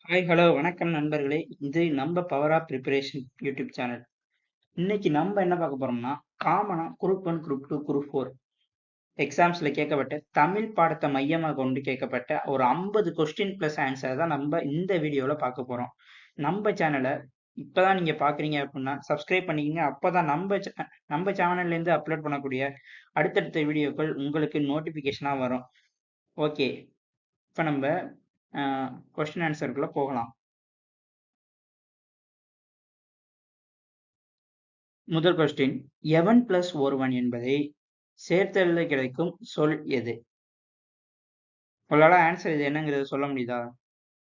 Hi hello வணக்கம் நண்பர்களே. இது நம்ம power of preparation YouTube channel. இன்னைக்கு நம்ம என்ன பார்க்க போறோம்னா, காமனா குரூப் 1, குரூப் 2, குரூப் 4 எக்ஸாம்ஸ்ல கேட்கப்பட்ட தமிழ் பாடத்தை மையமா கொண்டு கேட்கப்பட்ட ஒரு 50 கொஸ்டின் பிளஸ் ஆன்சர் தான் நம்ம இந்த வீடியோல பார்க்க போறோம். நம்ம சேனல இப்பதான் நீங்க பார்க்குறீங்க அப்படின்னா சப்ஸ்கிரைப் பண்ணிக்கங்க. அப்பதான் நம்ம சேனல்ல இருந்து அப்லோட் பண்ணக்கூடிய அடுத்தடுத்த வீடியோக்கள் உங்களுக்கு நோட்டிபிகேஷனா வரும். ஓகே. இப்ப நம்ம கொஸ்டின் ஆன்சருக்குள்ள போகலாம். முதல் கொஸ்டின், எவன் பிளஸ் ஒருவன் என்பதை சேர்த்தெழுத கிடைக்கும் சொல் எது? உங்களால ஆன்சர் இது என்னங்கிறத சொல்ல முடியுதா?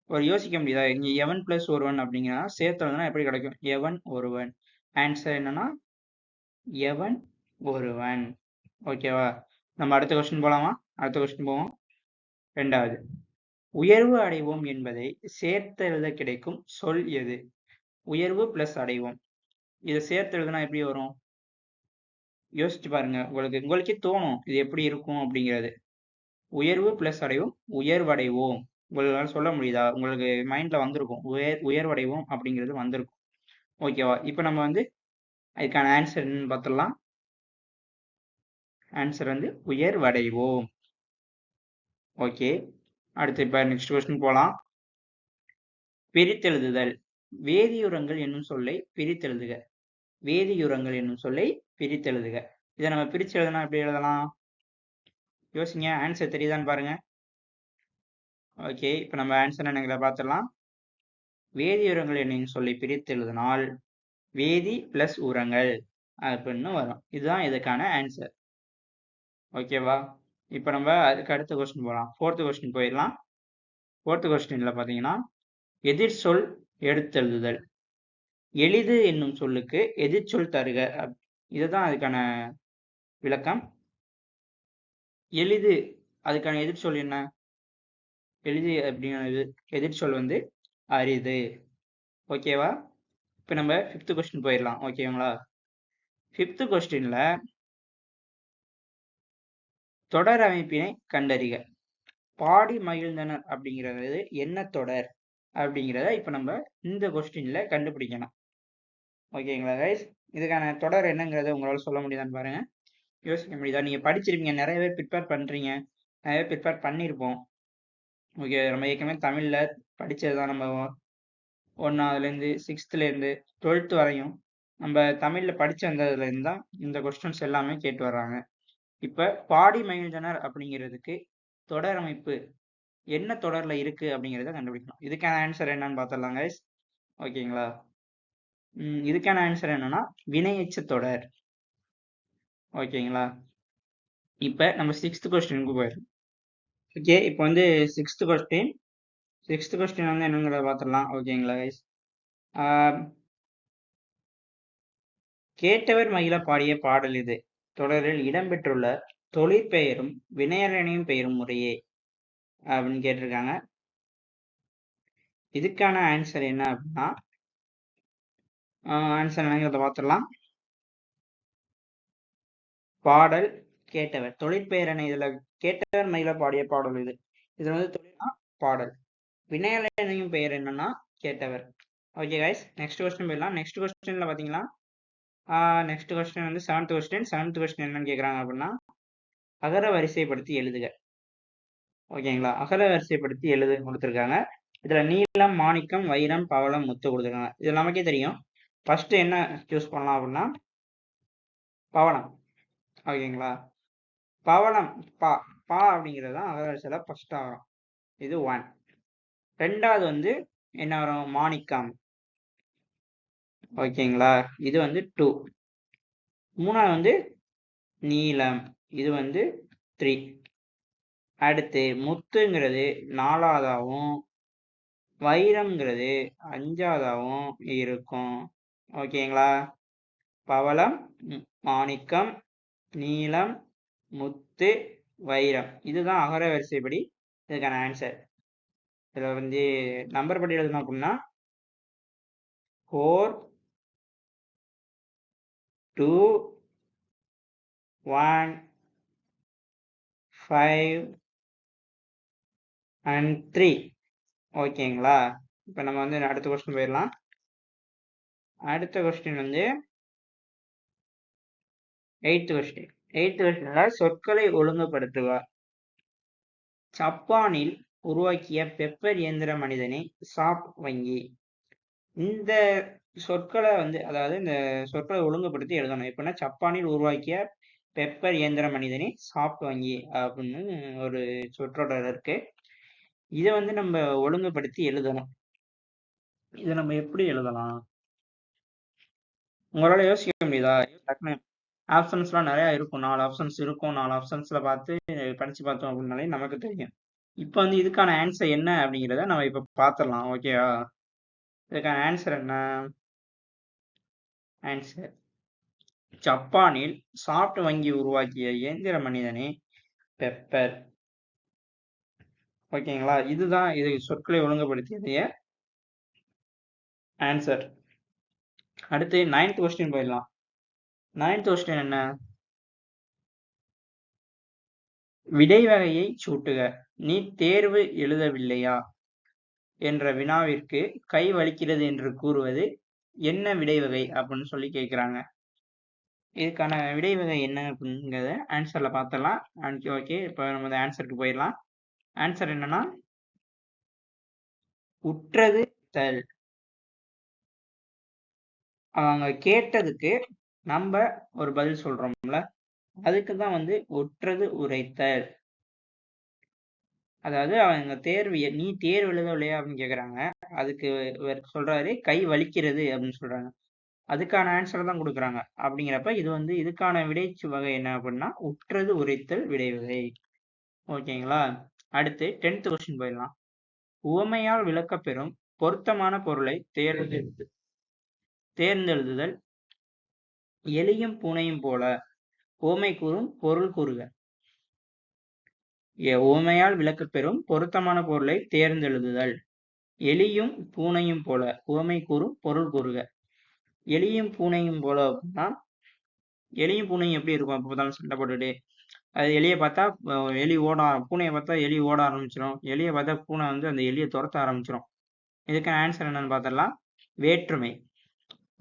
ஒரு யோசிக்க முடியுதா? இங்க எவன் பிளஸ் ஒருவன் அப்படிங்கன்னா சேர்த்தெழுதுனா எப்படி கிடைக்கும்? எவன் ஒருவன். ஆன்சர் என்னன்னா எவன் ஒருவன். ஓகேவா? நம்ம அடுத்த கொஸ்டின் போலாமா? அடுத்த கொஸ்டின் போவோம். ரெண்டாவது, உயர்வு அடைவோம் என்பதை சேர்த்தெழுத கிடைக்கும் சொல் எது? உயர்வு பிளஸ் அடைவோம். இதை சேர்த்தெழுதுனா எப்படி வரும்? யோசிச்சு பாருங்க. உங்களுக்கே தோணும் இது எப்படி இருக்கும் அப்படிங்கிறது. உயர்வு பிளஸ் அடைவோம், உயர்வடைவோம். உங்களால சொல்ல முடியுதா? உங்களுக்கு மைண்ட்ல வந்திருக்கும். உயர்வடைவோம் அப்படிங்கிறது வந்திருக்கும். ஓகேவா? இப்ப நம்ம வந்து அதுக்கான ஆன்சர் என்னன்னு பார்த்துடலாம். ஆன்சர் வந்து உயர்வடைவோம். ஓகே. அடுத்து இப்ப நெக்ஸ்ட் கொஸ்டின் போலாம். பிரித்தெழுதுதல். வேதியுரங்கள் என்னும் சொல்லை பிரித்தெழுதுக. வேதியுரங்கள் என்னும் சொல்லை பிரித்தெழுதுக. இதை நம்ம பிரிச்சு எழுதலாம், எப்படி எழுதலாம்? யோசிங்க. ஆன்சர் தெரியுதான்னு பாருங்க. ஓகே. இப்ப நம்ம ஆன்சர் என்னங்கிறத பார்த்துடலாம். வேதியுரங்கள் என்னும் சொல்லை பிரித்து எழுதினால் வேதி பிளஸ் உரங்கள் அப்படின்னு வரும். இதுதான் இதுக்கான ஆன்சர். ஓகேவா? இப்ப நம்ம அதுக்கு அடுத்த கொஸ்டின் போலாம். ஃபோர்த் கொஸ்டின் போயிடலாம். ஃபோர்த் கொஸ்டின்ல பாத்தீங்கன்னா, எதிர் சொல் எடுத்தெழுதுதல். எளிது என்னும் சொல்லுக்கு எதிர்ச்சொல் தருக. இதுதான் அதுக்கான விளக்கம். எளிது அதுக்கான எதிர்ச்சொல் என்ன? எளிது அப்படிங்கிற எதிர்ச்சொல் வந்து அரிது. ஓகேவா? இப்ப நம்ம ஃபிஃப்த் கொஸ்டின் போயிடலாம். ஓகேங்களா? ஃபிஃப்த் கொஸ்டின்ல தொடர் அமைப்பினை கண்டறிக. பாடி மகிழ்ந்தனர் அப்படிங்கிறது என்ன தொடர் அப்படிங்கிறத இப்ப நம்ம இந்த கொஸ்டின்ல கண்டுபிடிக்கணும். ஓகேங்களா கைஸ்? இதுக்கான தொடர் என்னங்கிறத உங்களால சொல்ல முடியுதான்னு பாருங்க. யோசிக்க முடியுதா? நீங்க படிச்சிருப்பீங்க, நிறைய பேர் ப்ரிப்பேர் பண்றீங்க, நிறைய பேர் ப்ரிப்பேர் பண்ணியிருப்போம். ஓகே, நம்ம ஏற்கனவே தமிழ்ல படிச்சதுதான். நம்ம 1ஆவதுல இருந்து 6th இருந்து 12th வரையும் நம்ம தமிழ்ல படிச்சு வந்ததுல இருந்து தான் இந்த கொஸ்டின்ஸ் எல்லாமே கேட்டு வர்றாங்க. இப்ப பாடி மகிழ்ந்தனர் அப்படிங்கிறதுக்கு தொடர் அமைப்பு என்ன தொடர்ல இருக்கு அப்படிங்கிறத கண்டுபிடிக்கணும். இதுக்கான ஆன்சர் என்னன்னு பார்த்துடலாம் கைஸ். ஓகேங்களா? இதுக்கான ஆன்சர் என்னன்னா வினையெச்ச தொடர். ஓகேங்களா? இப்ப நம்ம 6th கொஸ்டினுக்கு போயிடலாம். ஓகே, இப்போ வந்து 6th கொஸ்டின் வந்து என்னங்கிறத பார்த்துடலாம். ஓகேங்களா கைஸ்? கேட்டவர் மகிழ பாடிய பாடல் இது தொடரில் இடம்பெற்றுள்ள தொழிற்பெயரும் வினையரணியும் பெயரும் முறையே அப்படின்னு கேட்டிருக்காங்க. இதுக்கான ஆன்சர் என்ன அப்படின்னா ஆன்சர் என்னங்கிறத பார்த்துடலாம். பாடல் கேட்டவர். தொழிற்பெயரணை இதுல கேட்டவர் மகிழ பாடிய பாடல் இது. இதுல வந்து தொழில்னா பாடல். வினையரணியும் பெயர் என்னன்னா கேட்டவர். ஓகே கைஸ், நெக்ஸ்ட் கொஸ்டின் போயிடலாம். நெக்ஸ்ட் கொஸ்டின்ல பாத்தீங்கன்னா நெக்ஸ்ட் கொஸ்டின் வந்து 7th கொஸ்டின். 7th கொஸ்டின் என்னன்னு கேக்குறாங்க அப்படின்னா அகர வரிசைப்படுத்தி எழுதுக. ஓகேங்களா? அகர வரிசைப்படுத்தி எழுது கொடுத்துருக்காங்க. இதுல நீலம், மாணிக்கம், வைரம், பவளம், முத்து கொடுத்துருக்காங்க. இது நமக்கே தெரியும். ஃபர்ஸ்ட் என்ன சூஸ் பண்ணலாம் அப்படின்னா பவளம். ஓகேங்களா? பவளம் பா பா அப்படிங்கிறது தான் அகர வரிசையில ஃபர்ஸ்ட் வரும். இது 1. ரெண்டாவது வந்து என்ன வரும்? மாணிக்கம். ஓகேங்களா? இது வந்து 2. மூணாவது வந்து நீலம். இது வந்து 3. அடுத்து முத்துங்கிறது 4வதாகவும் வைரம்ங்கிறது 5வதாகவும் இருக்கும். ஓகேங்களா? பவளம், மாணிக்கம், நீலம், முத்து, வைரம். இதுதான் அகர வரிசைப்படி இதுக்கான ஆன்சர். இதுல வந்து நம்பர் படி எழுதணும் அப்படின்னா 4, 2, 1, 5 and 3. ஓகேங்களா? இப்போ நம்ம வந்து அடுத்த கொஸ்டின் போயிடலாம். அடுத்த கொஸ்டின் வந்து 8th கொஸ்டின். 8th கொஸ்டின்ல சொற்களை ஒழுங்குபடுத்துக. ஜப்பானில் உருவாக்கிய பெப்பர் இயந்திர மனிதனை சாப் வங்கி. இந்த சொற்களை வந்து அதாவது இந்த சொற்களை ஒழுங்குபடுத்தி எழுதணும். எப்படின்னா ஜப்பானில் உருவாக்கிய பெப்பர் இயந்திர மனிதனை சாப் வங்கி அப்படின்னு ஒரு சொற்றொடர் இருக்கு. இதை வந்து நம்ம ஒழுங்குபடுத்தி எழுதணும். இதை நம்ம எப்படி எழுதலாம்? உங்களால யோசிக்க முடியுதா? ஆப்ஷன்ஸ்லாம் நிறைய இருக்கும். 4 ஆப்ஷன்ஸ் இருக்கும். 4 ஆப்ஷன்ஸ்ல பார்த்து படிச்சு பார்த்தோம் அப்படின்னாலே நமக்கு தெரியும். இப்போ வந்து இதுக்கான ஆன்சர் என்ன அப்படிங்கிறத நம்ம இப்போ பார்த்துடலாம். ஓகேவா? இதுக்கான ஆன்சர் என்ன? ஆன்சர் ஜப்பானில் சாப்ட் வங்கி உருவாக்கிய இயந்திர மனிதனே பெப்பர். ஓகேங்களா? இதுதான் இது சொற்களை ஒழுங்குபடுத்தியதைய ஆன்சர். அடுத்து 9th கொஸ்டின் போயிடலாம். 9th கொஸ்டின் என்ன? விடை வகையை சூட்டுக. நீ தேர்வு எழுதவில்லையா என்ற வினாவிற்கு கை வலிக்கிறது என்று கூறுவது என்ன விடை வகை அப்படின்னு சொல்லி கேட்குறாங்க. இதுக்கான விடை வகை என்ன அப்படிங்கிறத ஆன்சர்ல பார்த்துடலாம். ஓகே, இப்போ நம்ம ஆன்சருக்கு போயிடலாம். ஆன்சர் என்னன்னா உற்றது தல். அவங்க கேட்டதுக்கு நம்ம ஒரு பதில் சொல்றோம்ல, அதுக்கு தான் வந்து ஒற்றது உரைத்தல். அதாவது அவங்க நீ தேர்வு எழுதவில்லையா அப்படின்னு கேக்குறாங்க. அதுக்கு சொல்றாரு கை வலிக்கிறது அப்படின்னு சொல்றாங்க. அதுக்கான ஆன்சர் தான் கொடுக்குறாங்க. அப்படிங்கிறப்ப இது வந்து இதுக்கான விடைச்சு வகை என்ன அப்படின்னா உற்றது உரைத்தல் விடை வகை. ஓகேங்களா? அடுத்து 10th கொஸ்டின் போயிடலாம். உவமையால் விளக்கப்பெறும் பொருத்தமான பொருளை தேர்ந்தெழுதுதல். எலியும் பூனையும் போல உவமை கூறும் பொருள் கூறுக. உவமையால் விளக்கப்பெறும் பொருத்தமான பொருளை தேர்ந்தெழுதுதல். எலியும் பூனையும் போல உவமை கூறும் பொருள் கூறுக. எலியும் பூனையும் போல அப்படின்னா எலியும் பூனையும் எப்படி இருக்கும்? அப்போ பார்த்தாலும் சண்டை போட்டுட்டு அது எலியை பார்த்தா எலி ஓட பூனையை பார்த்தா எலி ஓட ஆரம்பிச்சிடும். எலியை பார்த்தா பூனை வந்து அந்த எலியை துரத்த ஆரம்பிச்சிடும். இதுக்கான ஆன்சர் என்னன்னு பார்த்துடலாம். வேற்றுமை.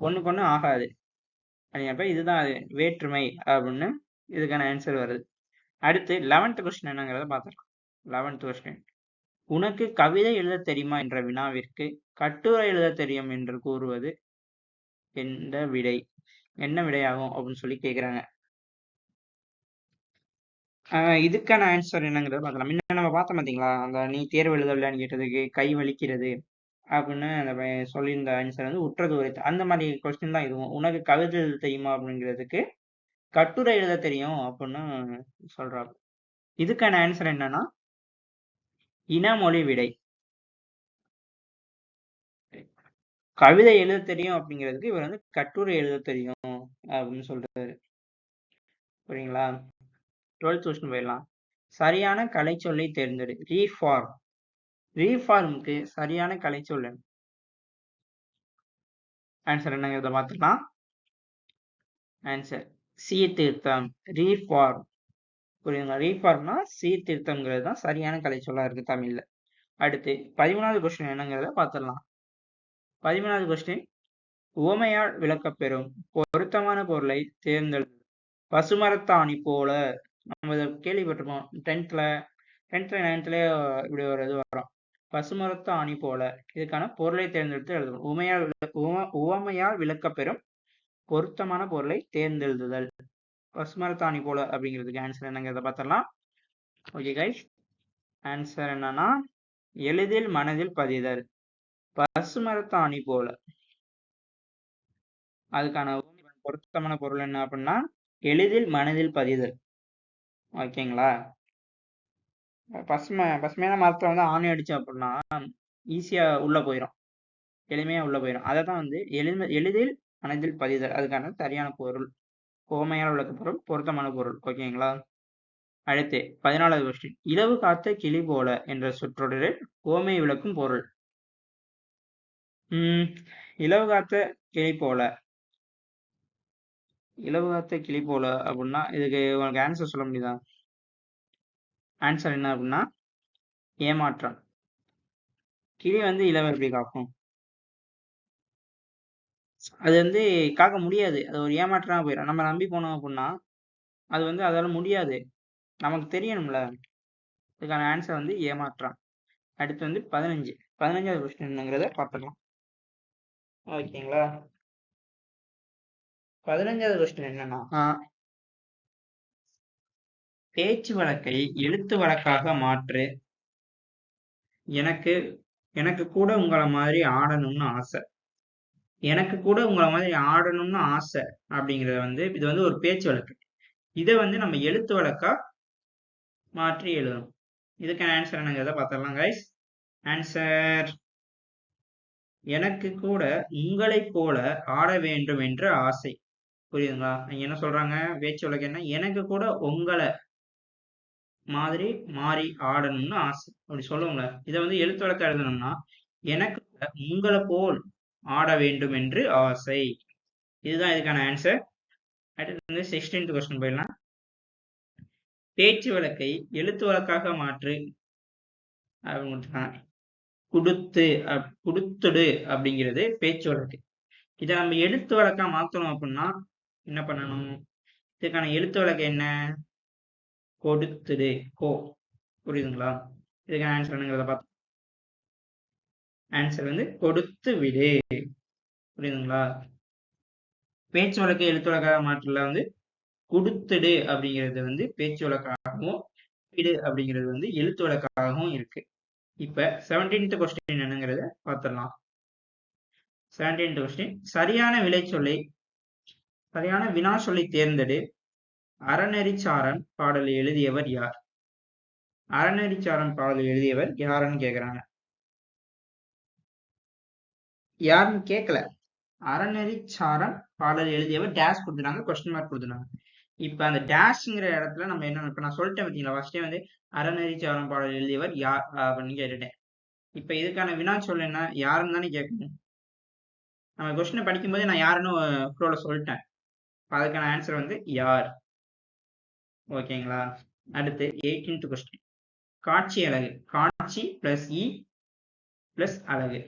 ஒண்ணுக்கு ஒண்ணு ஆகாது அப்படிங்கிறப்ப இதுதான் வேற்றுமை அப்படின்னு இதுக்கான ஆன்சர் வருது. அடுத்து 11th கொஸ்டின் என்னங்கிறத பார்த்துடலாம். 11th question. உனக்கு கவிதை எழுத தெரியுமா என்ற வினாவிற்கு கட்டுரை எழுத தெரியும் என்று கூறுவது எந்த விடை? என்ன விடையாகும் அப்படின்னு சொல்லி கேக்குறாங்க. இதுக்கான ஆன்சர் என்னங்கிறத பார்க்கலாம். முன்ன நம்ம பார்த்தோம் பார்த்தீங்களா, அந்த நீ தேர்வு எழுதவில்லைன்னு கேட்டதுக்கு கை வலிக்கிறது அப்படின்னு அந்த சொல்லியிருந்த ஆன்சர் வந்து உற்றது உரைத்தல். அந்த மாதிரி கொஸ்டின் தான் இதுவும். உனக்கு கவிதை எழுத தெரியுமா அப்படிங்கிறதுக்கு கட்டுரை எழுத தெரியும் அப்படின்னு சொல்றாங்க. இதுக்கான ஆன்சர் என்னன்னா இனமொழி விடை. கவிதை எழுத தெரியும் அப்படிங்கிறதுக்கு இவர் வந்து கட்டுரை எழுத தெரியும் அப்படின்னு சொல்றாரு. புரியுங்களா? 12th கொஸ்டின் போயிடலாம். சரியான கலைச்சொல்லை தேர்ந்தெடு. ரீஃபார்ம். ரீஃபார்முக்கு சரியான கலைச்சொல் என்ன? ஆன்சர் என்னங்கிறத பார்த்துக்கலாம். ஆன்சர் சீர்திருத்தம். ரீஃபார்ம். புரியுதுங்களா? ரீஃபார்ம்னா சீர்திருத்தம்ங்கிறது தான் சரியான கலைச்சொல்லா இருக்கு தமிழ்ல. அடுத்து 13வது கொஸ்டின் என்னங்கிறத பார்த்துடலாம். 13வது கொஸ்டின். உவமையால் விளக்கப்பெறும் பொருத்தமான பொருளை தேர்ந்தெடு. பசுமரத்தாணி போல. நம்ம இதை கேள்விப்பட்டிருப்போம் 10th 9th இப்படி ஒரு இது வரும். பசுமரத்தாணி போல. இதுக்கான பொருளை தேர்ந்தெடுத்து எழுதணும். உவமையால் விளக்கப்பெறும் பொருத்தமான பொருளை தேர்ந்தெழுதுதல். பசுமரத்தாணி போல அப்படிங்கிறதுக்கு ஆன்சர் என்னங்கிறத பார்த்துடலாம். ஓகே கைஸ், ஆன்சர் என்னன்னா எளிதில் மனதில் பதிதல். பசுமரத்தாணி போல. அதுக்கான பொருத்தமான பொருள் என்ன அப்படின்னா எளிதில் மனதில் பதிதல். ஓகேங்களா? பசுமையான மரத்துல வந்து ஆணி அடிச்சு அப்படின்னா ஈஸியா உள்ள போயிடும், எளிமையா உள்ள போயிடும். அதை தான் வந்து எளிதில் மனதில் பதிதல். அதுக்கான சரியான பொருள் உவமையால் விளக்கப்பெறும் பொருத்தமான பொருள். ஓகேங்களா? அடுத்து 14வது கொஸ்டின். இலவு காத்த கிளி போல என்ற சொற்றொடரில் உவமை விளக்கும் பொருள். இலவு காத்த கிளி போல. இலவு காத்த கிளி போல அப்படின்னா இதுக்கு உங்களுக்கு ஆன்சர் சொல்ல முடியுதா? ஆன்சர் என்ன அப்படின்னா ஏமாற்றம். கிளி வந்து இலவ எப்படி காக்கும்? அது வந்து காக்க முடியாது. அது ஒரு ஏமாற்றமா போயிடும். நம்ம நம்பி போனோம் அப்படின்னா அது வந்து அதால முடியாது. நமக்கு தெரியணும்ல. இதுக்கான ஆன்சர் வந்து ஏமாற்றம். அடுத்து வந்து 15. 15வது கொஸ்டின் என்னங்கிறத பார்த்துடலாம். ஓகேங்களா? 15வது கொஸ்டின் என்னன்னா, பேச்சு வழக்கை எழுத்து வழக்காக மாற்று. எனக்கு எனக்கு கூட உங்கள மாதிரி ஆடணும்னு ஆசை. எனக்கு கூட உங்கள மாதிரி ஆடணும்னு ஆசை அப்படிங்கிறது வந்து இது வந்து ஒரு பேச்சு வழக்கு. இத வந்து நம்ம எழுத்து வழக்கா மாற்றி எழுதணும். இதுக்கான ஆன்சர் என்னங்கிறத பார்த்துடலாம் கைஸ். ஆன்சர் எனக்கு கூட உங்களைப் போல ஆட வேண்டும் என்ற ஆசை. புரியுதுங்களா? இங்க என்ன சொல்றாங்க? பேச்சு வழக்கு என்ன? எனக்கு கூட உங்கள மாதிரி மாறி ஆடணும்னு ஆசை. அப்படி சொல்லுவோம்ல. இத வந்து எழுத்து வழக்கா எழுதணும்னா, எனக்கு கூட உங்கள போல் ஆட வேண்டும் என்று ஆசை. இதுதான் இதுக்கான ஆன்சர். அடுத்து வந்து 16th கொஸ்டின் போயிடலாம். பேச்சு வழக்கை எழுத்து வழக்காக மாற்று அப்படின்னு கொடுத்துருக்காங்க. குடுத்துடு அப்படிங்கிறது பேச்சு வழக்கு. இத நம்ம எழுத்து வழக்கா மாத்தணும் அப்படின்னா என்ன பண்ணணும்? இதுக்கான எழுத்து வழக்கு என்ன? கொடுத்துடு. புரியுதுங்களா? இதுக்கான ஆன்சர் என்னங்கிறத பார்த்து ஆன்சர் வந்து கொடுத்து விடு. புரியுதுங்களா? பேச்சு வழக்கை எழுத்து வழக்காக மாற்றல வந்து குடுத்துடு அப்படிங்கிறது வந்து பேச்சு வழக்காகவும் விடு அப்படிங்கிறது வந்து எழுத்து வழக்காகவும் இருக்கு. இப்ப 17th கொஸ்டின் என்னங்கிறத பார்த்துடலாம். 17th கொஸ்டின் சரியான வினா சொல்லை தேர்ந்தெடு. அறநெறிச்சாரன் பாடலை எழுதியவர் யார்? அறநெறிச்சாரன் பாடலை எழுதியவர் யாருன்னு கேக்குறாங்க. யாருன்னு கேட்கல. அறநெறிச்சாரன் பாடல் எழுதியவர் டேஷ் கொடுத்துட்டாங்க, கொஸ்டின் மார்க் கொடுத்துட்டாங்க. இப்ப அந்த டேஷ்ங்கிற இடத்துல நம்ம என்ன இப்ப நான் சொல்லிட்டேன் பார்த்தீங்களா? ஃபர்ஸ்டே வந்து அறநெறிச்சாரன் பாடல் எழுதியவர் யார் அப்படின்னு கேட்டுட்டேன். இப்ப இதுக்கான வினாச்சொல் என்ன? யாருன்னு தானே கேட்கணும். நம்ம கொஸ்டினை படிக்கும்போது நான் யாருன்னு ஃப்ளோல சொல்லிட்டேன். அதுக்கான ஆன்சர் வந்து யார். ஓகேங்களா? அடுத்து 18th கொஸ்டின். காட்சி அலகு. காட்சி பிளஸ் இ பிளஸ் அலகு.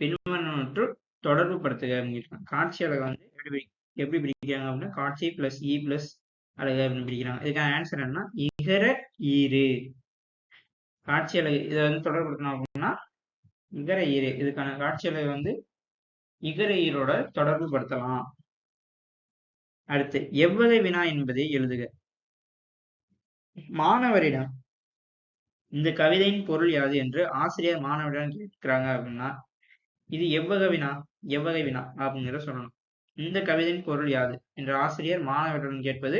பின்வருவனவற்றுள் தொடர்பு படுத்துக அப்படின்னு. காட்சி அலகு வந்து எப்படி பிரிக்கிறாங்க அப்படின்னா காட்சி பிளஸ் இ பிளஸ் அலகு அப்படின்னு பிரிக்கிறாங்க. இதுக்கான ஆன்சர் என்ன? இகர ஈறு. காட்சி அலகு இதை வந்து தொடர்புபடுத்தணும் அப்படின்னா இகர ஈறு. இதுக்கான காட்சி அலகு வந்து இகர ஈரோட தொடர்பு படுத்தலாம். அடுத்து எவ்வகை வினா என்பதை எழுதுக. மாணவரிடம் இந்த கவிதையின் பொருள் யாது என்று ஆசிரியர் மாணவரிடம் கேட்கிறாங்க அப்படின்னா இது எவ்வகை வினா அப்படிங்கிறத சொல்லணும். இந்த கவிதையின் பொருள் யாது என்று ஆசிரியர் மாணவரிடம் கேட்பது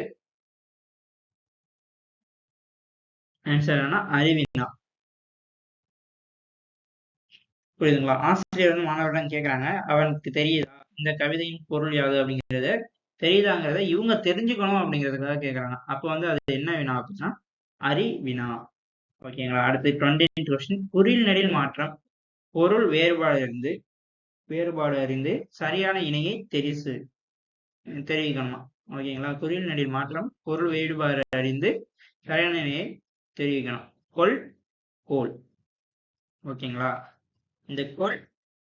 ஆன்சர் என்னன்னா அறிவினா. புரியுதுங்களா? ஆசிரியர் வந்து மாணவரிடம் கேட்கிறாங்க, அவனுக்கு தெரியுதா இந்த கவிதையின் பொருள் யாது அப்படிங்கிறத தெரியுதாங்கிறத இவங்க தெரிஞ்சுக்கணும் அப்படிங்கிறதுக்காக கேட்கறாங்க. அப்ப வந்து அது என்ன வினா அப்படின்னா அறிவினா. ஓகேங்களா? அடுத்து 20th கொஸ்டின். குறில் நெடில் மாற்றம் பொருள் வேறுபாடு அறிந்து சரியான இணையை தெரிவிக்கணுமா? ஓகேங்களா? குறில் நெடில் மாற்றம் பொருள் வேறுபாடு அறிந்து சரியான இணையை தெரிவிக்கணும். கொள் கோல். ஓகேங்களா? இந்த கொள்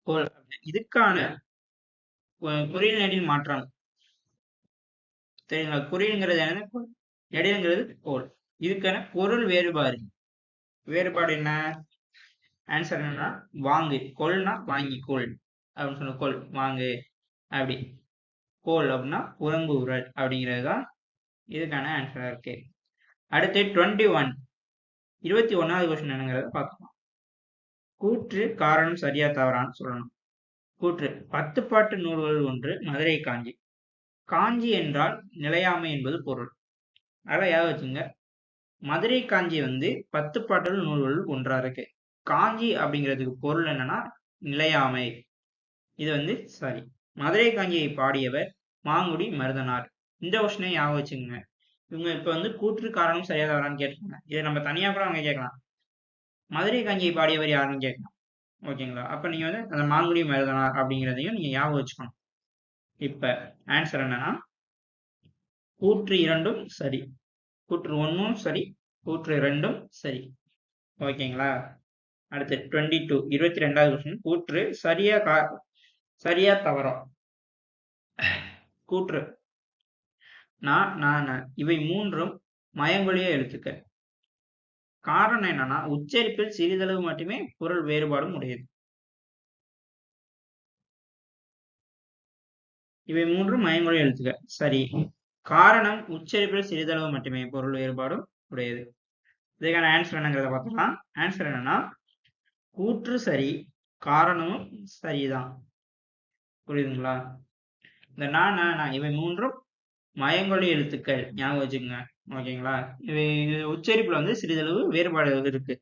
கோல் இதுக்கான குறில் நெடில் மாற்றம் சரிங்களா? குறில்ங்கிறது என்னது? நெடில்ங்கிறது கோல். இதுக்கான பொருள் வேறுபாடு என்ன? ஆன்சர் என்னன்னா வாங்கு. கொள்னா வாங்கி கொள் அப்படின்னு சொன்ன கொள் வாங்கு அப்படி. கோல் அப்படின்னா உறங்கு உரல் அப்படிங்கிறது தான் இதுக்கான ஆன்சரா இருக்கு. அடுத்து 21வது கொஸ்டின் என்னங்கிறத பார்க்கலாம். கூற்று காரணம் சரியா தவறான்னு சொல்லணும். கூற்று 10 பாட்டு நூல்கள் ஒன்று மதுரை காஞ்சி. காஞ்சி என்றால் நிலையாமை என்பது பொருள். அதெல்லாம் யாவது வச்சுங்க. மதுரை காஞ்சி வந்து 10 பாடல் நூல்கள் ஒன்றா இருக்கு. காஞ்சி அப்படிங்கிறதுக்கு பொருள் என்னன்னா நிலையாமை. இது வந்து சரி. மதுரை காஞ்சியை பாடியவர் மாங்குடி மருதனார். இந்த கொஸ்டினை ஞாபகம் வச்சுக்கோங்க. இவங்க இப்ப வந்து கூற்று காரணம் சரியா தவறான்னு கேட்பாங்க. இதை நம்ம தனியா கூட அவங்க கேட்கலாம். மதுரை காஞ்சியை பாடியவர் யாருன்னு கேட்கலாம். ஓகேங்களா? அப்ப நீங்க வந்து அந்த மாங்குடி மருதனார் அப்படிங்கிறதையும் நீங்க ஞாபகம் வச்சுக்கணும். இப்ப ஆன்சர் என்னன்னா கூற்று இரண்டும் சரி. கூற்று ஒன்றும் சரி, கூற்று இரண்டும் சரி. ஓகேங்களா? அடுத்து 22 22வது கொஸ்டின். கூற்று சரியா தவறா? கூற்று இவை மூன்றும் மயங்கொலிய எழுத்துக்கள். காரணம் என்னன்னா உச்சரிப்பில் சிறிதளவு மட்டுமே பொருள் வேறுபாடும் உடையது. இவை மூன்றும் மயங்கொலி எழுத்துக்கள். சரி. காரணம் உச்சரிப்பில் சிறிதளவு மட்டுமே பொருள் வேறுபாடும் உடையது. இதுக்கான ஆன்சர் என்னங்கிறத பார்த்தோம்னா ஆன்சர் என்னன்னா கூற்று சரி, காரணமும் சரிதான். புரியுதுங்களா? இந்த இவை மூன்றும் மயங்கொலி எழுத்துக்கள் ஞாபகம் வச்சுக்கோங்க. ஓகேங்களா? இவை உச்சரிப்புல வந்து சிறிதளவு வேறுபாடு இருக்கு.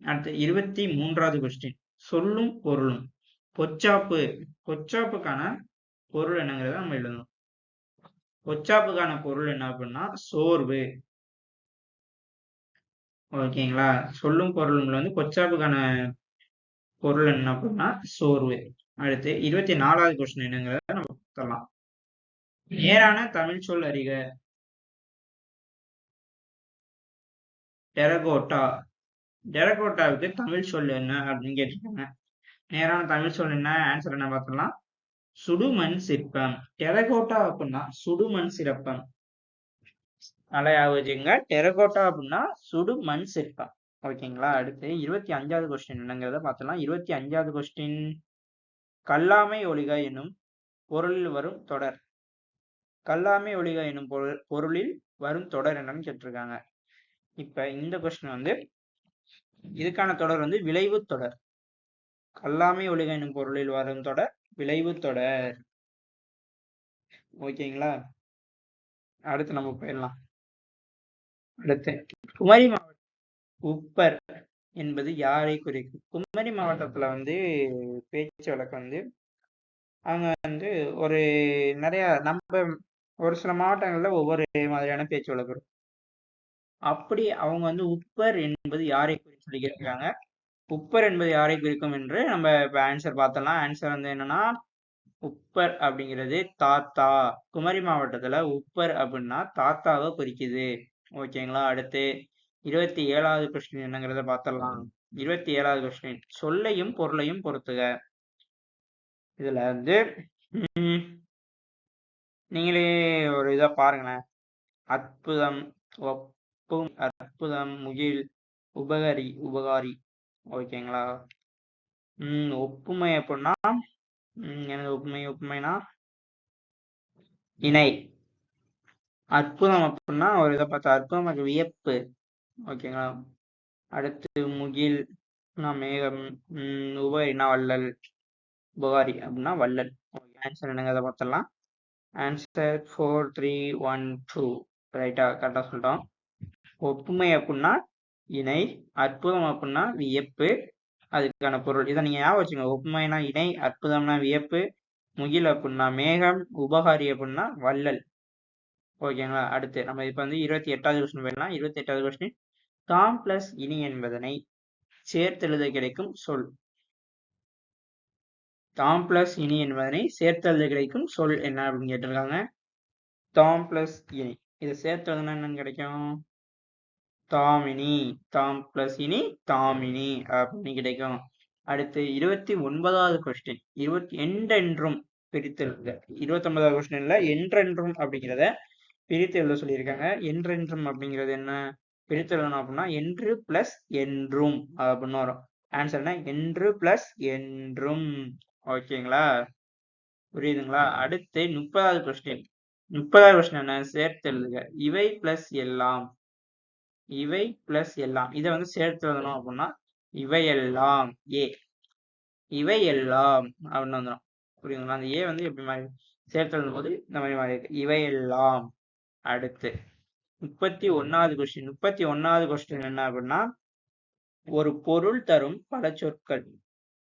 அடுத்து 23வது கொஸ்டின். சொல்லும் பொருளும். பொச்சாப்புக்கான பொருள் என்னங்கிறத நம்ம எழுதணும். பொச்சாப்புக்கான பொருள் என்ன அப்படின்னா சோர்வு. ஓகேங்களா? சொல்லும் பொருள் வந்து பொச்சாப்புக்கான பொருள் என்ன அப்படின்னா சோர்வு. அடுத்து 24வது கொஸ்டின் என்னங்கிறத நம்ம பார்த்தலாம். நேரான தமிழ் சொல் அறிக. டெரகோட்டா. டெரகோட்டாவுக்கு தமிழ் சொல் என்ன அப்படின்னு கேட்டிருக்காங்க. நேரான தமிழ் சொல் என்ன? ஆன்சர் என்ன பார்த்தலாம். சுடுமண் சிற்பம். டெரகோட்டா அப்படின்னா சுடுமண் சிற்பம். நல்லா வச்சுங்க. டெரகோட்டா அப்படின்னா சுடுமண் சிற்பம். ஓகேங்களா? அடுத்து 25வது கொஸ்டின் என்னங்கிறத பார்த்தலாம். 25வது கொஸ்டின். கல்லாமை ஒழிக என்னும் பொருளில் வரும் தொடர். கல்லாமை ஒழிக என்னும் பொருளில் வரும் தொடர் என்னன்னு கேட்டிருக்காங்க. இப்ப இந்த கொஸ்டின் வந்து இதுக்கான தொடர் வந்து விளைவு தொடர். கல்லாமை ஒழிக என்னும் பொருளில் வரும் தொடர் விளைவு தொடர். ஓகேங்களா? அடுத்து நம்ம போயிடலாம். அடுத்து குமரி மாவட்டம் உப்பர் என்பது யாரை குறிக்கும்? குமரி மாவட்டத்துல வந்து பேச்சு வழக்கு வந்து அவங்க வந்து ஒரு நிறைய நம்ம ஒரு சில மாவட்டங்கள்ல ஒவ்வொரு மாதிரியான பேச்சு வழக்கு இருக்கும். அப்படி அவங்க வந்து உப்பர் என்பது யாரை குறிக்கும் சொல்லி கேட்கிறாங்க. உப்பர் என்பது யாரை குறிக்கும் என்று நம்ம இப்ப ஆன்சர் பார்த்தலாம். ஆன்சர் வந்து என்னன்னா உப்பர் அப்படிங்கிறது தாத்தா. குமரி மாவட்டத்துல உப்பர் அப்படின்னா தாத்தாவை குறிக்குது. ஓகேங்களா? அடுத்து 27வது கொஸ்டின் என்னங்கிறத பார்த்தலாம். 27வது கொஸ்டின். சொல்லையும் பொருளையும் பொறுத்துக. இதுல வந்து நீங்களே ஒரு இதை பாருங்களேன். அற்புதம், ஒப்பும், அற்புதம், முகில், உபகாரி. ஓகேங்களா? ஒப்புமை அப்படின்னா எனது ஒப்புமைனா இணை. அற்புதம் அப்படின்னா ஒரு இதை பார்த்தா அற்புதம் வியப்பு. ஓகேங்களா? அடுத்து முகில் மேகம், உபகரினா வள்ளல், உபகாரி அப்படின்னா வள்ளல். ஆன்சர் என்னங்க அதை பார்த்துடலாம். ஆன்சர் 4 3 1 2. ரைட்டா? கரெக்டா சொல்லிட்டோம். ஒப்புமை அப்படின்னா இணை, அற்புதம் அப்படின்னா வியப்பு, அதுக்கான பொருள் இதை நீங்க ஞாபகம் வச்சுங்க. ஒப்புமைனா இணை, அற்புதம்னா வியப்பு, முகில் அப்படின்னா மேகம், உபகாரி அப்படின்னா வள்ளல். ஓகேங்களா? அடுத்து நம்ம இப்ப வந்து 28வது கொஸ்டின் போயிடலாம். 28வது கொஸ்டின். தாம் பிளஸ் இனி என்பதனை சேர்த்தெழுத கிடைக்கும் சொல். தாம் பிளஸ் இனி என்பதனை சேர்த்தெழுத கிடைக்கும் சொல் என்ன அப்படின்னு கேட்டிருக்காங்க. தாம் பிளஸ் இனி இதை சேர்த்தெழுதுனா என்னன்னு கிடைக்கும்? தாமினி. தாம் பிளஸ் இனி தாமினி அப்படின்னு கிடைக்கும். அடுத்து 29வது கொஸ்டின். என்றென்றும் பிரித்தெழுதுக. 29வது கொஸ்டின்ல என்றென்றும் அப்படிங்கிறத பிரித்து எழுத சொல்லியிருக்காங்க. என்றென்றும் அப்படிங்கிறது என்ன? பிரித்து எழுதணும் அப்படின்னா என்று பிளஸ் என்றும் அப்படின்னு வரும். ஆன்சர் என்ன? என்று பிளஸ் என்றும். ஓகேங்களா? புரியுதுங்களா? அடுத்து 30வது கொஸ்டின். 30வது கொஸ்டின் என்ன? சேர்த்து எழுதுக. இவை பிளஸ் எல்லாம். இவை பிளஸ் எல்லாம் இதை வந்து சேர்த்து எழுதணும் அப்படின்னா இவையெல்லாம் ஏ. இவையெல்லாம் அப்படின்னு வந்துடும். புரியுதுங்களா? அந்த ஏ வந்து எப்படி மாதிரி சேர்த்து எழுதும் போது இந்த மாதிரி மாறி இருக்கு. இவையெல்லாம். அடுத்து 31வது கொஸ்டின். 31வது கொஸ்டின் என்ன அப்படின்னா ஒரு பொருள் தரும் பல சொற்கள்.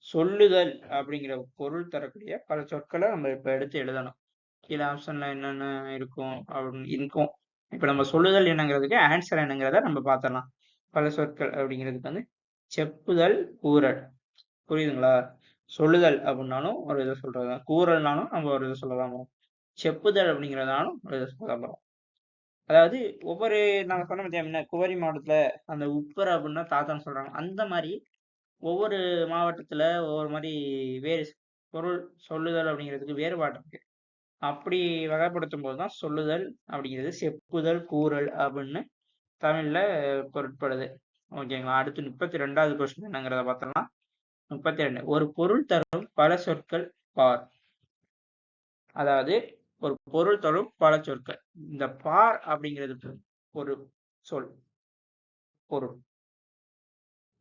சொல்லுதல் அப்படிங்கிற பொருள் தரக்கூடிய பல சொற்களை நம்ம இப்ப எடுத்து எழுதணும். கீழே ஆப்ஷன்ல என்னென்ன இருக்கும் அப்படின்னு இருக்கும். இப்ப நம்ம சொல்லுதல் என்னங்கிறதுக்கு ஆன்சர் என்னங்கிறத நம்ம பார்த்தலாம். பல சொற்கள் அப்படிங்கிறதுக்கு வந்து செப்புதல், கூறல். புரியுதுங்களா? சொல்லுதல் அப்படின்னாலும் ஒரு இதை சொல்றதுதான், கூறல்னாலும் நம்ம ஒரு இதை சொல்லலாம். செப்புதல் அப்படிங்கிறதுனாலும் ஒரு இதை சொல்லலாம். அதாவது ஒவ்வொரு நாங்க சொன்ன பத்தியா குமரி மாவட்டத்துல அந்த உப்பர் அப்படின்னா தாத்தான்னு சொல்றாங்க. அந்த மாதிரி ஒவ்வொரு மாவட்டத்துல ஒவ்வொரு மாதிரி வேறு பொருள் சொல்லுதல் அப்படிங்கிறதுக்கு வேறுபாடு இருக்கு. அப்படி வகைப்படுத்தும் போதுதான் சொல்லுதல் அப்படிங்கிறது செப்புதல், கூறல் அப்படின்னு தமிழ்ல பொருட்படுது. ஓகேங்களா? அடுத்து 32வது கொஸ்டின் என்னங்கிறத பார்த்தோம்னா 32 ஒரு பொருள் தரும் பல சொற்கள் பார். அதாவது ஒரு பொருள் தரும் பல சொற்கள். இந்த பார் அப்படிங்கிறது ஒரு சொல் பொருள்.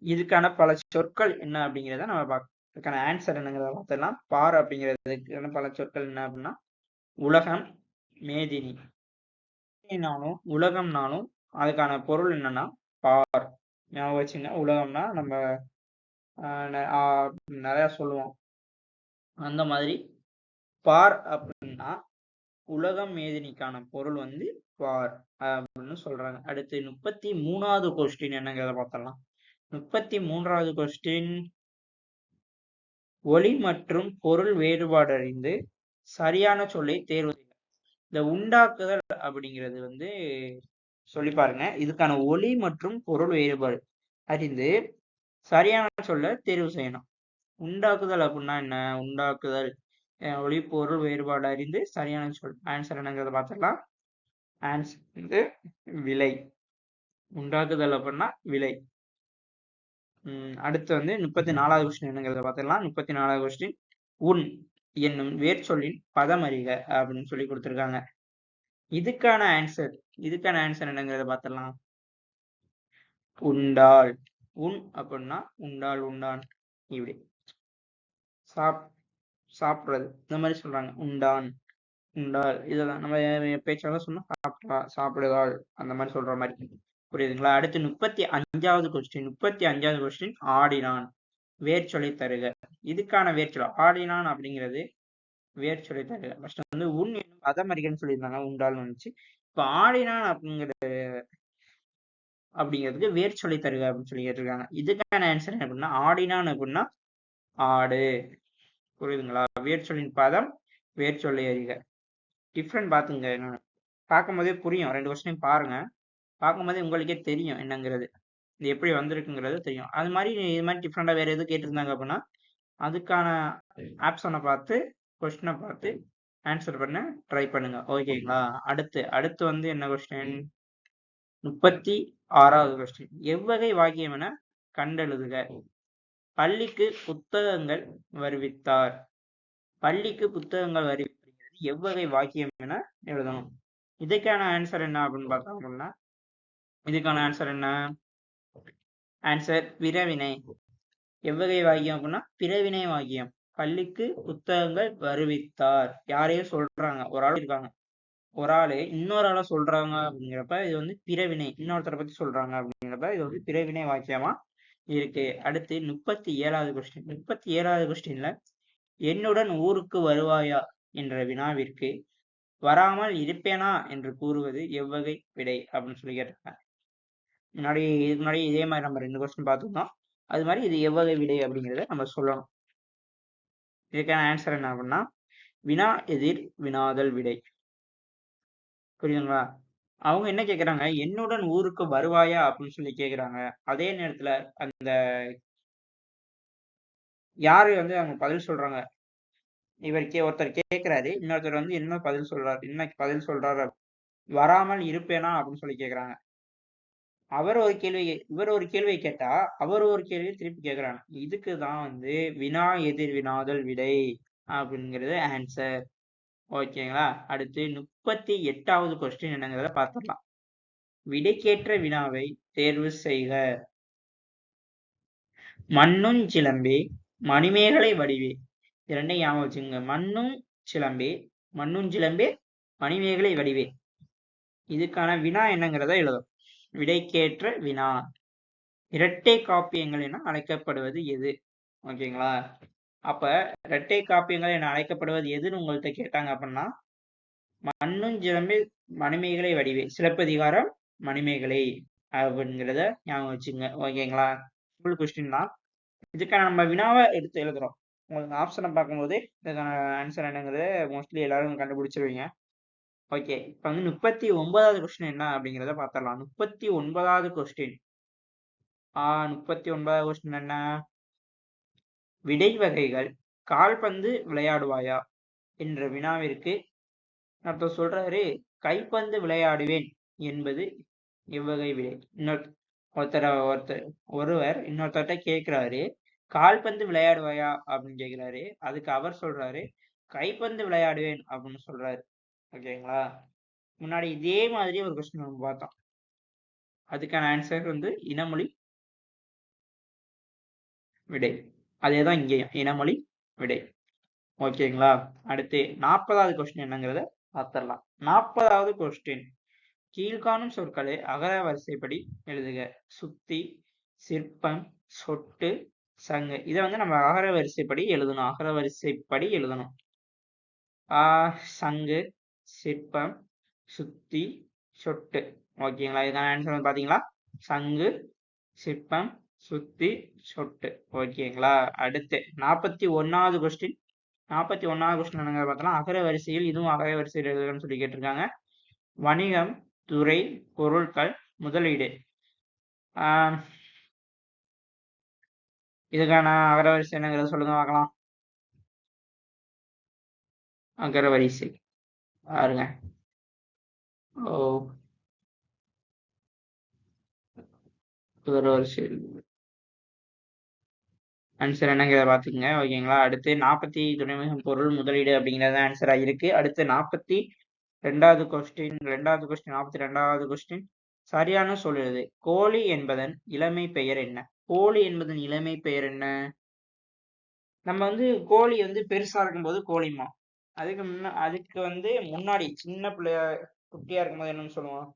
இதுக்கான பல சொற்கள் என்ன அப்படிங்கிறத நம்ம பார்க்கலாம். இதுக்கான ஆன்சர் என்னங்கிறத பார்த்துடலாம். பார் அப்படிங்கிறதுக்கான பல சொற்கள் என்ன அப்படின்னா உலகம், மேதினி. மேதினினாலும் உலகம்னாலும் அதுக்கான பொருள் என்னன்னா பார். ஞாபகம் வச்சுங்க. உலகம்னா நம்ம நிறைய சொல்லுவோம். அந்த மாதிரி பார் அப்படின்னா உலகம் மேதினிக்கான பொருள் வந்து பார் அப்படின்னு சொல்றாங்க. அடுத்து 33வது கொஸ்டின் என்னங்கிறத பார்த்தலாம். 33வது கொஸ்டின் ஒலி மற்றும் பொருள் வேறுபாடு அறிந்து சரியான சொல்லை தேர்வு செய்ய. இந்த உண்டாக்குதல் அப்படிங்கிறது வந்து சொல்லி பாருங்க. இதுக்கான ஒலி மற்றும் பொருள் வேறுபாடு அறிந்து சரியான சொல்ல தேர்வு செய்யணும். உண்டாக்குதல் அப்படின்னா என்ன? உண்டாக்குதல் ஒலி பொருள் வேறுபாடு அறிந்து சரியான சொல். ஆன்சர் என்னங்கிறத பார்த்துடலாம். ஆன்சர் வந்து விலை. உண்டாக்குதல் அப்படின்னா விலை. அடுத்து வந்து 34வது கொஸ்டின் என்னங்கிறத பார்த்துடலாம். 34வது கொஸ்டின் உன் என்னும் வேர்ச்சொல்லின் பதம் அறிக அப்படின்னு சொல்லி கொடுத்துருக்காங்க. இதுக்கான ஆன்சர் என்னங்கிறத பார்த்துடலாம். உண்டால். உன் அப்படின்னா உண்டால், உண்டான், இப்படி சாப்பிடுறது இந்த மாதிரி சொல்றாங்க. உண்டான், உண்டால். இதெல்லாம் நம்ம பேச்சாளர் சொன்னா சாப்பிட்டா, சாப்பிடுதால் அந்த மாதிரி சொல்ற மாதிரி. புரியுதுங்களா? அடுத்து 35வது கொஸ்டின் ஆடினான் வேர்ச்சொலை தருக. இதுக்கான வேர்ச்சொல் ஆடினான் அப்படிங்கிறது வேர்ச்சொலை தருக. ஃபர்ஸ்ட் வந்து உன் என்னும் பதமறிகன்னு சொல்லியிருந்தாங்க. உண்டால்னு வந்துச்சு. இப்ப ஆடினான் அப்படிங்கிறதுக்கு வேர்ச்சொலை தருக அப்படின்னு சொல்லி கேட்டிருக்காங்க. இதுக்கான ஆன்சர் என்ன அப்படின்னா ஆடினான் அப்படின்னா ஆடு. புரியுதுங்களா? வேர்ச்சொல்லின் பதம் வேர்ச்சொல்லை அறிக. டிஃப்ரெண்ட் பாத்துங்க. பார்க்கும் போதே புரியும். 2 கொஸ்டின் பாருங்க. பார்க்கும் போதே உங்களுக்கே தெரியும் என்னங்கிறது. இது எப்படி வந்திருக்குங்கிறது தெரியும். அது மாதிரி இது மாதிரி டிஃப்ரெண்டா வேற எதுவும் கேட்டிருந்தாங்க அப்படின்னா அதுக்கான ஆப்ஷனை பார்த்து கொஸ்டினை பார்த்து ஆன்சர் பண்ண ட்ரை பண்ணுங்க. ஓகேங்களா? அடுத்து வந்து என்ன கொஸ்டின்? 36வது கொஸ்டின் எவ்வகை வாக்கியம் என கண்டெழுதுக. பள்ளிக்கு புத்தகங்கள் வருவித்தார். பள்ளிக்கு புத்தகங்கள் வருவிக்கிறது எவ்வகை வாக்கியம் என எழுதணும். இதுக்கான ஆன்சர் என்ன அப்படின்னு பார்த்தோம் அப்படின்னா இதுக்கான ஆன்சர் என்ன? ஆன்சர் பிறவினை. எவ்வகை வாக்கியம் அப்படின்னா பிறவினை வாக்கியம். பள்ளிக்கு புத்தகங்கள் வருவித்தார். யாரையும் சொல்றாங்க, ஒரு ஆள் இருக்காங்க, ஒரு ஆளு இன்னொரு ஆளை சொல்றாங்க அப்படிங்கிறப்ப இது வந்து பிறவினை. இன்னொருத்தரை பத்தி சொல்றாங்க அப்படிங்கிறப்ப இது வந்து பிறவினை வாக்கியமா இருக்கு. அடுத்து 37வது கொஸ்டின்ல என்னுடன் ஊருக்கு வருவாயா என்ற வினாவிற்கு வராமல் இருப்பேனா என்று கூறுவது எவ்வகை விடை அப்படின்னு சொல்லி கேட்டிருக்காங்க. இதுக்கு முன்னாடி இதே மாதிரி நம்ம 2 கொஸ்டின் பார்த்துருந்தோம். அது மாதிரி இது எவ்வகை விடை அப்படிங்கிறத நம்ம சொல்லணும். இதுக்கான ஆன்சர் என்ன அப்படின்னா வினா எதிர் வினாதல் விடை. புரியுதுங்களா? அவங்க என்ன கேக்குறாங்க? என்னுடன் ஊருக்கு வருவாயா அப்படின்னு சொல்லி கேக்குறாங்க. அதே நேரத்துல அந்த யாரு வந்து அவங்க பதில் சொல்றாங்க. ஒருத்தர் கேக்குறாரு, இன்னொருத்தர் வந்து என்ன பதில் சொல்றாரு? வராமல் இருப்பேனா அப்படின்னு சொல்லி கேக்குறாங்க. இவர் ஒரு கேள்வியை கேட்டா அவர் ஒரு கேள்வியை திருப்பி கேக்குறாங்க. இதுக்குதான் வந்து வினா எதிர் வினாதல் விடை அப்படிங்கிறது ஆன்சர். ஓகேங்களா? அடுத்து 38வது கொஸ்டின் என்னங்கிறத பார்த்துடலாம். விடைக்கேற்ற வினாவை தேர்வு செய்க. மண்ணுஞ் சிலம்பே மணிமேகலை வடிவே. இரண்டையும் ஞாபகம் வச்சுங்க. மண்ணுஞ் சிலம்பே மணிமேகலை வடிவே. இதுக்கான வினா என்னங்கிறத எழுதும். விடைக்கேற்ற வினா. இரட்டை காப்பியங்கள் என அழைக்கப்படுவது எது? ஓகேங்களா? அப்ப இரட்டை காப்பியங்கள் என அழைக்கப்படுவது எதுன்னு உங்கள்கிட்ட கேட்டாங்க அப்படின்னா மண்ணுஞ் சிலம்பே மணிமேகலை வடிவே. சிலப்பதிகாரம் மணிமேகலை அப்படிங்கிறத ஞாபகம் வச்சுங்க. ஓகேங்களா? ஃபுல் கொஸ்டின் தான். இதுக்கான நம்ம வினாவை எடுத்து எழுதுறோம். உங்களுக்கு ஆப்ஷனை பார்க்கும்போது இதுக்கான ஆன்சர் என்னங்கிறத மோஸ்ட்லி எல்லாரும் கண்டுபிடிச்சிருவீங்க. ஓகே. இப்போ வந்து 39வது கொஸ்டின் என்ன அப்படிங்கிறத பார்த்துடலாம். 39வது கொஸ்டின் 39வது கொஸ்டின் என்ன? விடை வகைகள் கால்பந்து விளையாடுவாயா என்ற வினாவிற்கு ஒருத்தர் சொல்றாரு கைப்பந்து விளையாடுவேன் என்பது எவ்வகை விடை. ஒருவர் இன்னொருத்தர்கிட்ட கேட்கிறாரு கால்பந்து விளையாடுவாயா அப்படின்னு கேட்கிறாரு. அதுக்கு அவர் சொல்றாரு கைப்பந்து விளையாடுவேன் அப்படின்னு சொல்றாரு. ஓகேங்களா? முன்னாடி இதே மாதிரி ஒரு கொஸ்டின் நம்ம பார்த்தோம். அதுக்கான ஆன்சர் வந்து இனமொழி விடை. அதேதான் இங்கேயும் இனமொழி விடை. ஓகேங்களா? அடுத்து 40வது கொஸ்டின் என்னங்கிறத பார்த்துடலாம். 40வது கொஸ்டின் கீழ்காணும் சொற்களை அகர வரிசைப்படி எழுதுக. சுத்தி, சிற்பம், சொட்டு, சங்கு. இதை வந்து நம்ம அகர வரிசைப்படி எழுதணும். அகர வரிசைப்படி எழுதணும். சங்கு, சிற்பம், சுத்தி, சொட்டு. ஓகேங்களா? இதுக்கான ஆன்சர் வந்து பாத்தீங்களா? சங்கு, சிற்பம், சுத்தி, சொட்டு. ஓகேங்களா? அடுத்து 41வது கொஸ்டின். 41வது கொஸ்டின் என்னங்க பார்த்தோம்னா அகர வரிசையில் இதுவும் அகர வரிசையில் எழுதுன்னு சொல்லி கேட்டிருக்காங்க. வணிகம், துறை, பொருட்கள், முதலீடு. இதுக்கான அகர வரிசை என்னங்கிறத சொல்லுங்க பார்க்கலாம். அகர வரிசை பாருங்க. அகர வரிசை ஆன்சர் என்னங்கிறத பார்த்துக்கங்க. ஓகேங்களா? அடுத்து 40 துணைமிகும் பொருள் முதலீடு அப்படிங்கிறது ஆன்சரா இருக்கு. அடுத்து 42வது கொஸ்டின். 42வது கொஸ்டின் சரியான சொல் எழுது. கோழி என்பதன் இளமை பெயர் என்ன? கோழி என்பதன் இளமை பெயர் என்ன? நம்ம வந்து கோழி வந்து பெருசா இருக்கும்போது கோழிமா. அதுக்கு வந்து முன்னாடி சின்ன பிள்ளையா குட்டியா இருக்கும்போது என்னன்னு சொல்லுவோம்?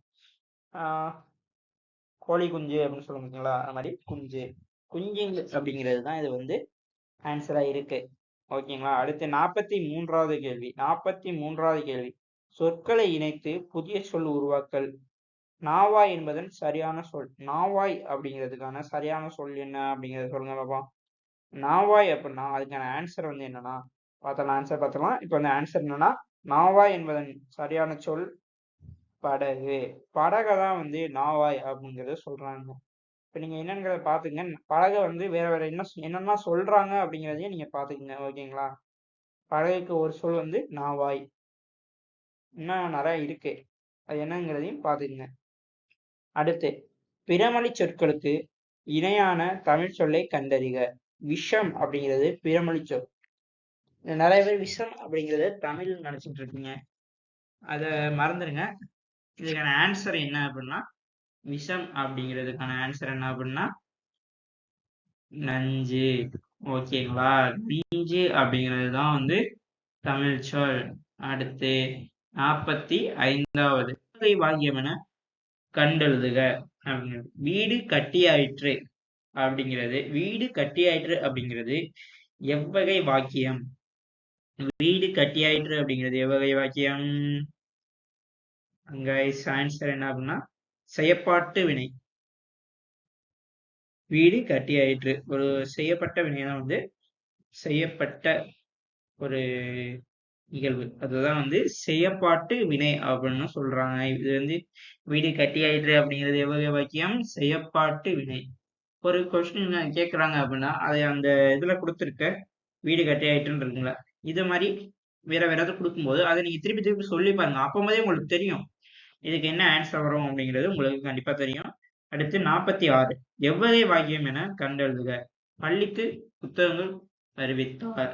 கோழி குஞ்சு அப்படின்னு சொல்லுவாங்களா? அந்த மாதிரி குஞ்சு. குஞ்சுங்க அப்படிங்கிறது தான் இது வந்து ஆன்சரா இருக்கு. ஓகேங்களா? அடுத்து 43வது கேள்வி. 43வது கேள்வி சொற்களை இணைத்து புதிய சொல் உருவாக்கல். நாவாய் என்பதன் சரியான சொல். நாவாய் அப்படிங்கிறதுக்கான சரியான சொல் என்ன அப்படிங்கறத சொல்லுங்க பாப்போம். நாவாய் அப்படின்னா அதுக்கான ஆன்சர் வந்து என்னன்னா ஆன்சர் பார்த்தலாம். இப்போ அந்த ஆன்சர் என்னன்னா நாவாய் என்பதன் சரியான சொல் படகு. படகை தான் வந்து நாவாய் அப்படிங்கறத சொல்றாங்க. இப்போ நீங்க என்னங்கிறத பாத்துங்க. படகை வந்து வேற வேற என்னென்ன சொல்றாங்க அப்படிங்கிறதையும் நீங்க பாத்துக்கங்க. ஓகேங்களா? படகுக்கு ஒரு சொல் வந்து நாவாய். இன்னும் நிறைய இருக்கு. அது என்னங்கிறதையும் பாத்துக்கங்க. அடுத்து பிறமொழி சொற்களுக்கு இணையான தமிழ் சொல்லை கண்டறிக. விஷம் அப்படிங்கிறது பிறமொழி சொல். நிறைய பேர் விஷம் அப்படிங்கறத தமிழ் நினைச்சிட்டு இருக்கீங்க. அத மறந்துடுங்க. இதுக்கான ஆன்சர் என்ன அப்படின்னா விஷம் அப்படிங்கிறதுக்கான ஆன்சர் என்ன அப்படின்னா நஞ்சு. ஓகேங்களா? நஞ்சு அப்படிங்கிறது தான் வந்து தமிழ் சொல். அடுத்து 45வது வாக்கியம் என கண்டெழுதுக. வீடு கட்டியாயிற்று அப்படிங்கிறது எவ்வகை வாக்கியம்? வீடு கட்டியாயிற்று அப்படிங்கிறது எவ்வகை வாக்கியம்? அங்க ஆன்சர் என்ன அப்படின்னா செய்யப்பாட்டு வினை. வீடு கட்டியாயிற்று ஒரு செய்யப்பட்ட வினைதான் வந்து செய்யப்பட்ட ஒரு நிகழ்வு. அதுதான் வந்து செய்யப்பாட்டு வினை அப்படின்னு சொல்றாங்க. இது வந்து வீடு கட்டியாயிற்று அப்படிங்கிறது எவ்வகை வாக்கியம்? செய்யப்பாட்டு வினை. ஒரு கொஸ்டின் கேட்குறாங்க அப்படின்னா அதை அந்த இதுல கொடுத்துருக்க வீடு கட்டியாயிற்றுன்னு இருக்குங்களா, இது மாதிரி வேற ஏதாவது கொடுக்கும்போது அதை நீங்க திருப்பி திருப்பி சொல்லி பாருங்க. அப்போதே உங்களுக்கு தெரியும் இதுக்கு என்ன ஆன்சர் வரும் அப்படிங்கிறது உங்களுக்கு கண்டிப்பா தெரியும். அடுத்து 46 எவ்வகை வாக்கியம் என கண்டெழுதுக. பள்ளிக்கு புத்தகங்கள் அறிவித்தார்.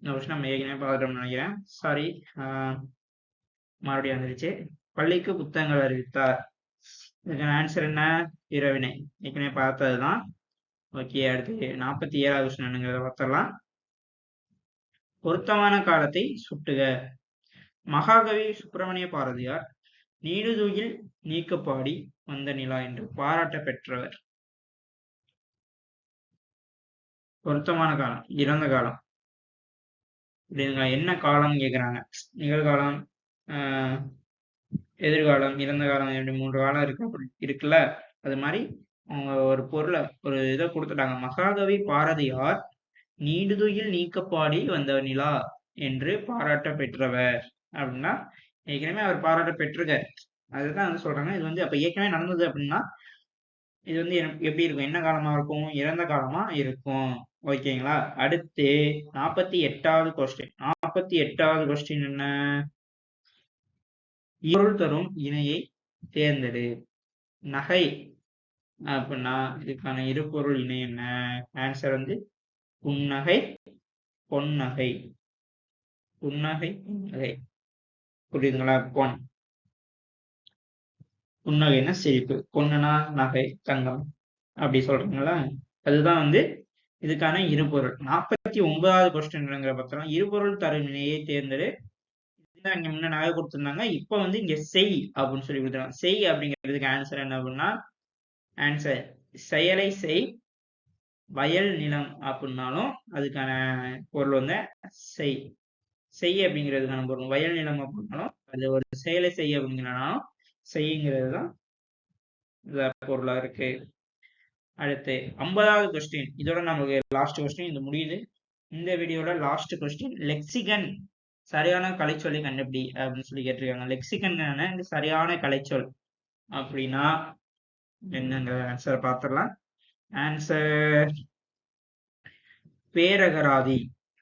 இந்த வருஷம் நம்ம ஏற்கனவே பார்த்துட்டோம்னு நினைக்கிறேன். சாரி, மறுபடியும் வந்துருச்சு. பள்ளிக்கு புத்தகங்கள் அறிவித்தார். இதுக்கான ஆன்சர் என்ன? பிறவினை. ஏற்கனவே பார்த்ததுதான். ஓகே. அடுத்து 47வது கொஸ்டின் என்னங்கிறத பார்த்துடலாம். பொருத்தமான காலத்தை சுட்டுக. மகாகவி சுப்பிரமணிய பாரதியார் நீடுதுயில் நீக்கப்பாடி வந்த நிலா என்று பாராட்ட பெற்றவர். பொருத்தமான காலம் இறந்த காலம். என்ன காலம் கேக்குறாங்க. நிகழ்காலம், எதிர்காலம், இறந்த காலம், இப்படி 3 காலம் இருக்குல்ல. அது மாதிரி அவங்க ஒரு பொருளை ஒரு இதை கொடுத்துட்டாங்க. மகாகவி பாரதியார் நீடுதுயில் நீக்கப்பாடி வந்த நிலா என்று பாராட்ட பெற்றவர் அப்படின்னா ஏற்கனவே அவர் பாராட்ட பெற்றிருக்கார். அதுதான் வந்து சொல்றாங்க. இது வந்து அப்ப ஏற்கனவே நடந்தது அப்படின்னா இது வந்து எப்படி இருக்கும்? என்ன காலமா இருக்கும்? இறந்த காலமா இருக்கும். ஓகேங்களா? அடுத்து 48வது கொஸ்டின். 48வது கொஸ்டின் என்ன? பொருள் தரும் இணையை தேர்ந்தெடு. நகை அப்படின்னா இதுக்கான இருபொருள் இணை என்ன? ஆன்சர் வந்து புன்னகை, பொன்னகை. புன்னகை, பொன்னகை. புரியுதுங்களா? புன்னகைன்னா சிரிப்பு. பொண்ணுனா நகை, தங்கம். அப்படி சொல்றீங்களா? அதுதான் வந்து இதுக்கான இருபொருள். 49வது கொஸ்டின் பார்த்தோம்னா இருபொருள் தரும் இணையை தேர்ந்தெடு. இங்க முன்ன நகை கொடுத்திருந்தாங்க. இப்ப வந்து இங்க செய் அப்படின்னு சொல்லி கொடுத்துருக்காங்க. செய் அப்படிங்கிறதுக்கு ஆன்சர் என்ன அப்படின்னா ஆன்சர் செயலை செய், வயல் நிலம் அப்படின்னாலும் அதுக்கான பொருள் வந்து செய். செய் அப்படிங்கிறதுக்கான பொருள். வயல் நிலம் அப்படின்னாலும் அது ஒரு செயலை செய் அப்படிங்கிறனாலும் செய்யுங்கிறது தான் பொருளா இருக்கு. அடுத்து 50வது கொஸ்டின். இதோட நமக்கு லாஸ்ட் கொஸ்டின் இது முடியுது. இந்த வீடியோல லாஸ்ட் கொஸ்டின் லெக்சிகன் சரியான கலைச்சொல்லை கண்டுபிடி அப்படின்னு சொல்லி கேட்டிருக்காங்க. லெக்சிகன் சரியான கலைச்சொல் அப்படின்னா என்னங்கிற ஆன்சர் பார்த்துடலாம். ஆன்சர் பேரகராதி.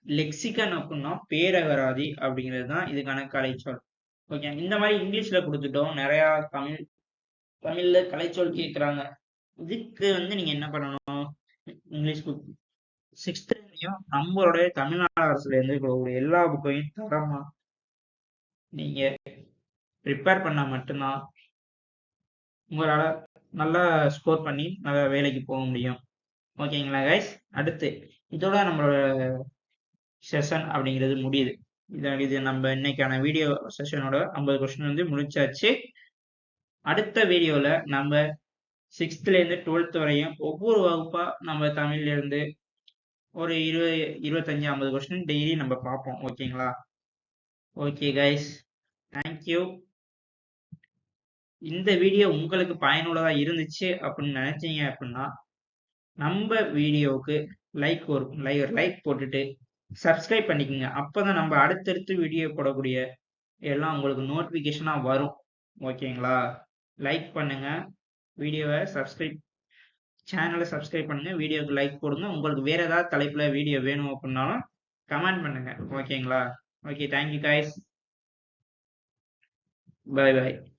லெக்சிகன் அப்படின்னா பேரகராதி அப்படிங்கிறது தான் இதுக்கான கலைச்சொல். ஓகே, இந்த மாதிரி இங்கிலீஷ்ல கொடுத்துட்டோம். நிறைய தமிழ்ல கலைச்சொல் கேட்கிறாங்க. இதுக்கு வந்து நீங்க என்ன பண்ணணும்? இங்கிலீஷ் புக் 6th நம்மளுடைய தமிழ்நாடு அரசுல இருந்து கொடுக்கக்கூடிய எல்லா புக்கையும் தரமா நீங்க ப்ரிப்பேர் பண்ணா மட்டும்தான் உங்களால நல்லா ஸ்கோர் பண்ணி நல்ல வேலைக்கு போக முடியும். ஓகேங்களா கைஸ்? அடுத்து இதோட நம்மளோட செஷன் அப்படிங்கிறது முடியுது. இது நம்ம இன்னைக்கான வீடியோ செஷனோட 50 கொஸ்டின் வந்து முடிச்சாச்சு. அடுத்த வீடியோல நம்ம 6th இருந்து 12th வரையும் ஒவ்வொரு வகுப்பா நம்ம தமிழ்ல இருந்து ஒரு 25 50 கொஸ்டின் டெய்லி நம்ம பார்ப்போம். ஓகேங்களா? Okay guys, thank you. இந்த வீடியோ உங்களுக்கு பயனுள்ளதா இருந்துச்சு அப்படின்னு நினைச்சீங்க அப்படின்னா நம்ம வீடியோவுக்கு லைக் போட்டுட்டு சப்ஸ்கிரைப் பண்ணிக்கோங்க. அப்பதான் நம்ம அடுத்தடுத்து வீடியோ போடக்கூடிய எல்லாம் உங்களுக்கு நோட்டிபிகேஷனா வரும். ஓகேங்களா? லைக் பண்ணுங்க, வீடியோவை சேனலை சப்ஸ்கிரைப் பண்ணுங்க, வீடியோக்கு லைக் போடுங்க. உங்களுக்கு வேற ஏதாவது தலைப்புல வீடியோ வேணும் அப்படின்னாலும் கமெண்ட் பண்ணுங்க. ஓகேங்களா? Okay, thank you guys. Bye by.